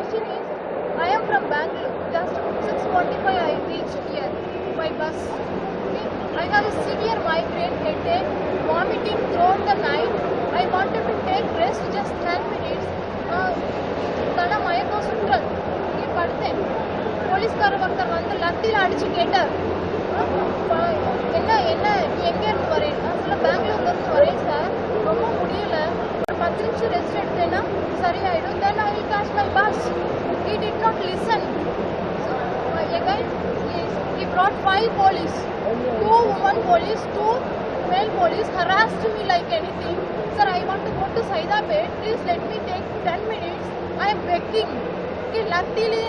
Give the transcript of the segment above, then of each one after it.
question is, I am from Bangalore. Just 6:45 I reached here by bus. Okay? I have a severe migraine, headache, vomiting throughout the night. I wanted to take rest just 10 minutes. தலை மயக்கம் சுற்றல் இங்கே படுத்தேன். போலீஸ்காரர் ஒருத்தர் வந்து லத்தியில் அடிச்சு கேட்டார், என்ன என்ன நீ எங்கேருந்து வரேன்? நான் சொல்ல பெங்களூர்லேருந்து வரேன் சார், ரொம்ப முடியல, ஒரு 10 நிமிஷம் ரெஸ்ட் எடுத்தேன்னா சரியாயிடும். Then I will catch my bus. He did not listen. So again he brought 5 police, 2 women police, 2 male police harassed me like anything. Sir, I want to go to Saidapet. Please let me take 10 minutes. I am begging. லத்திலே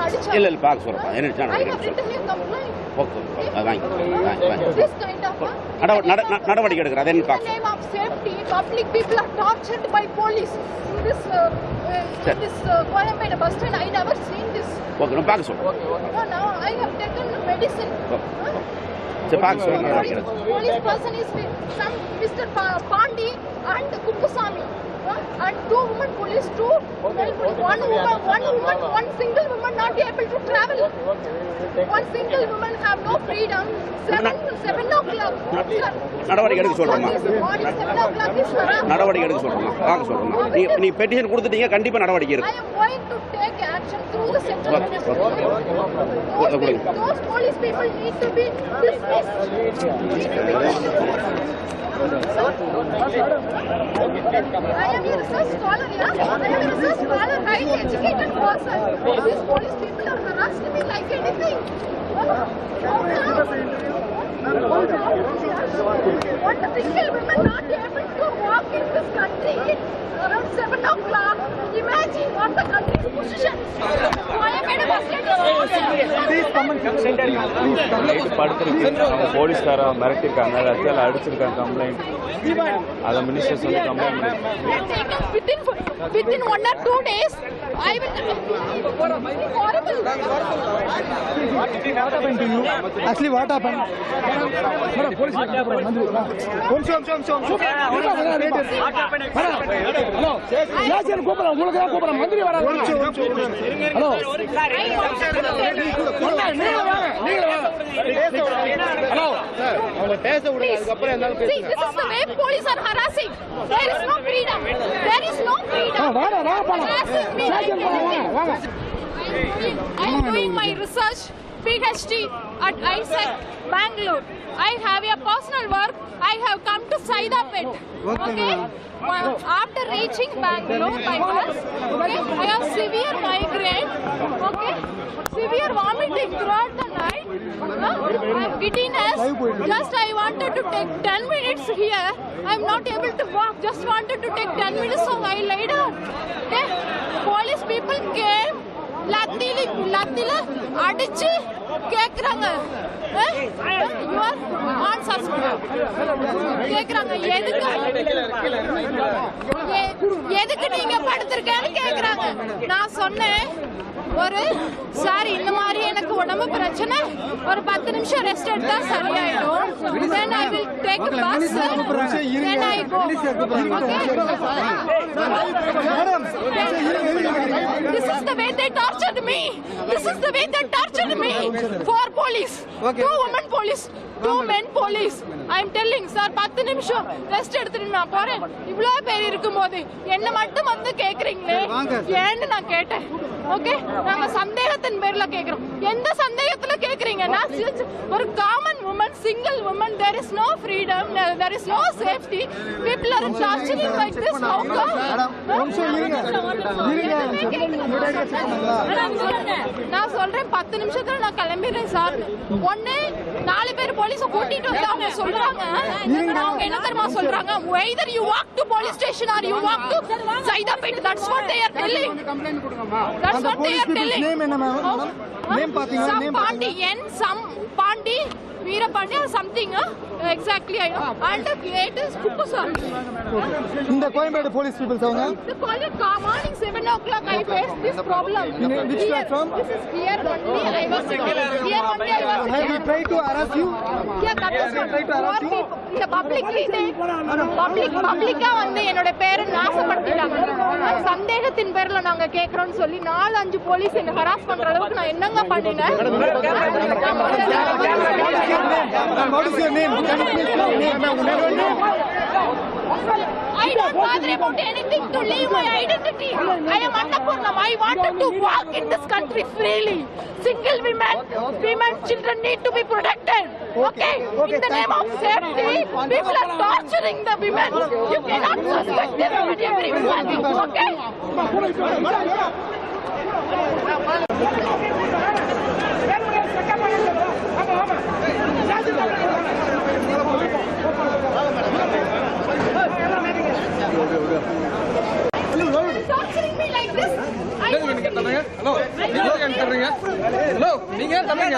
அடிச்சு இல்ல பாக்க சொல்றேன். என்ன I have written a complaint. Okay வாங்க. This kind of நடவடிக்கை எடுக்கற அதே பாக்க. In the name of safety, public people are tortured by police in this Coimbatore bus stand. I never seen this. Okay நான் பாக்க சொல்றேன். Now I have taken medicine. சரி பாக்க சொல்றேன். Police person is some Mr. Pandi and Kuppusamy. And 2 women police, 2 male police, one woman, one single woman not able to travel. One single woman have no freedom. 7 o'clock. நடவடிக்கை எடுக்க சொல்றேம்மா. Morning 7 o'clock is harassment. நடவடிக்கை எடுக்க சொல்றேம்மா. வாங்க சொல்றேம்மா. நீ petition கொடுத்துட்டீங்க, கண்டிப்பா நடவடிக்கை எடுங்க. I am going to take action through the central ministry. Those police people need to be dismissed. I am a research scholar, yeah? I am a research scholar, highly educated person. These police people are harassing me like anything. What a single woman not able to walk in this country around 7 o'clock. Imagine what the country's position. போலீஸ்கார மிரட்டிருக்காங்க, லத்தியால அடிச்சிருக்காங்க, complaint. அத minister சொல்லி complaint within 1 or 2 days I will horrible. What happened to you? Actually, what happened? Madam, police. Hello. Yes, sir. Kopra. Ulga kopra. Mandri vara. Hello. Hello. See, this is the way police are harassing. There is no freedom. There is no freedom. Harassing me like anything. I am doing my research PhD at ISEC, Bangalore. I have a personal work. I have come to Saidapet. Okay? After reaching Bangalore by bus, okay, I have severe migraine. Okay? Severe vomiting throughout the night. I have giddiness. Just I wanted to take 10 minutes here. I am not able to walk. Just wanted to take 10 minutes, so I lay down. Okay? Police people came. லத்தில அடிச்சு கேக்குறாங்க, you are on suspect கேக்குறாங்க. எதுக்கு நீங்க படுத்திருக்கேன்னு கேக்குறாங்க. நான் சொன்னேன், ஒரு sir இந்த மாதிரி எனக்கு உடம்பு பிரச்சனை, ஒரு 10 நிமிஷம் ரெஸ்ட் எடுத்தா சரியாயிடும். Then I will take a bus. Then I go. This is the way they tortured me. This is the way they tortured me. 4 police, 2 women police, 2 men police. I am telling sir, 10 நிமிஷம் rest எடுத்துட்டு நான் போறேன். இவ்வளவு பேர் இருக்கும்போது என்ன மட்டும் வந்து கேக்குறீங்களே ஏன்னு நான் கேட்டேன். ஓகே, நாங்க சந்தேகத்தின் பேர்ல கேக்குறோம். எந்த சந்தேகத்துல கேக்குறீங்கன்னா, ஒரு common woman, single woman, there is no freedom, there is no safety. People are torturing like this. How come? நான் சொல்றேன் 10 நிமிஷத்துல நான் கிளம்பிடுறேன் சார். ஒண்ணு 4 பேர் போலீஸ கூட்டிட்டு வந்து அவங்க சொல்றாங்க, அவங்க என்ன தெரியுமா சொல்றாங்க, either you walk to police station or you walk to Saidapet. That's what they are telling. That's what they are telling. Name என்ன மேம்? நேம் பாத்தீங்களா? Some Pandi, some Pandi, Veerapandi or something. Exactly, I know. And it is Kuppusamy. இந்த Koyambedu police people அவங்க? The morning 7 o'clock I faced this problem. Which platform? This is here only. I was here only. I was. Have you tried to harass you? Yeah, that is what. இந்த publicly publica வந்து என்னோட பேரை நாசப்படுத்திட்டாங்க. சந்தேகத்தின் பேர்ல நாங்க கேக்குறோம்னு சொல்லி 4-5 police என்ன harass பண்ற அளவுக்கு நான் என்னங்க பண்ணினேன்? I don't bother about anything to leave my identity. I am Annapurnam. I wanted to walk in this country freely. Single women, children need to be protected. Okay? In the name of safety, people are torturing the women. You cannot suspect them and everyone. Okay? Torturing me like this. Hello, நீங்க தம்பிங்க.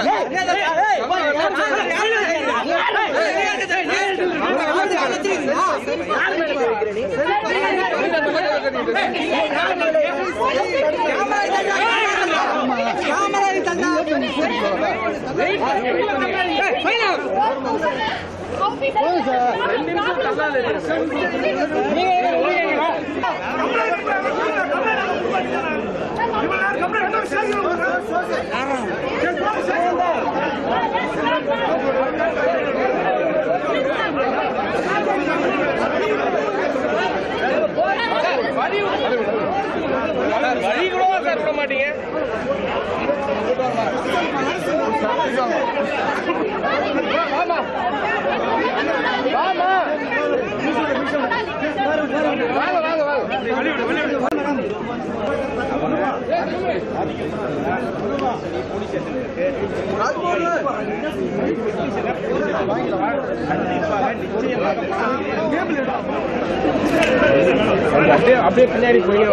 வழி கூட sir விட மாட்டீங்க. அப்படியே பின்னாடி போய்